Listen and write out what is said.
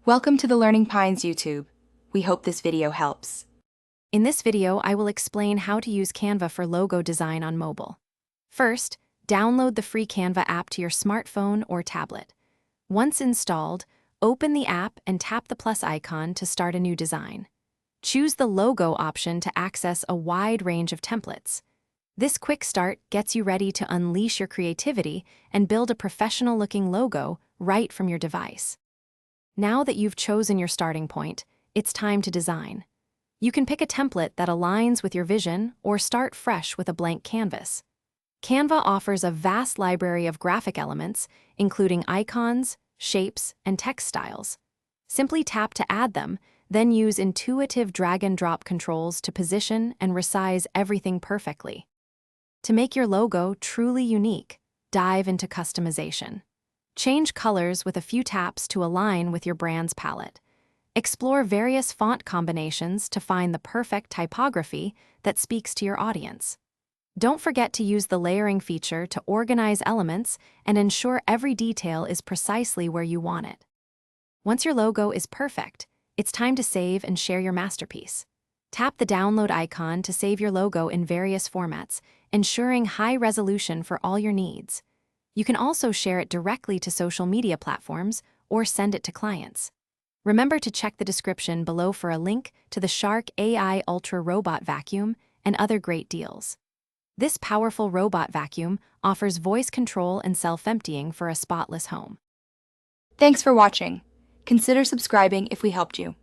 Welcome to the Learning Pines YouTube. We hope this video helps. In this video, I will explain how to use Canva for logo design on mobile. First, download the free Canva app to your smartphone or tablet. Once installed, open the app and tap the plus icon to start a new design. Choose the logo option to access a wide range of templates. This quick start gets you ready to unleash your creativity and build a professional-looking logo right from your device. Now that you've chosen your starting point, it's time to design. You can pick a template that aligns with your vision or start fresh with a blank canvas. Canva offers a vast library of graphic elements, including icons, shapes, and text styles. Simply tap to add them, then use intuitive drag-and-drop controls to position and resize everything perfectly. To make your logo truly unique, dive into customization. Change colors with a few taps to align with your brand's palette. Explore various font combinations to find the perfect typography that speaks to your audience. Don't forget to use the layering feature to organize elements and ensure every detail is precisely where you want it. Once your logo is perfect, it's time to save and share your masterpiece. Tap the download icon to save your logo in various formats, ensuring high resolution for all your needs. You can also share it directly to social media platforms or send it to clients. Remember to check the description below for a link to the Shark AI Ultra Robot Vacuum and other great deals. This powerful robot vacuum offers voice control and self-emptying for a spotless home. Thanks for watching. Consider subscribing if we helped you.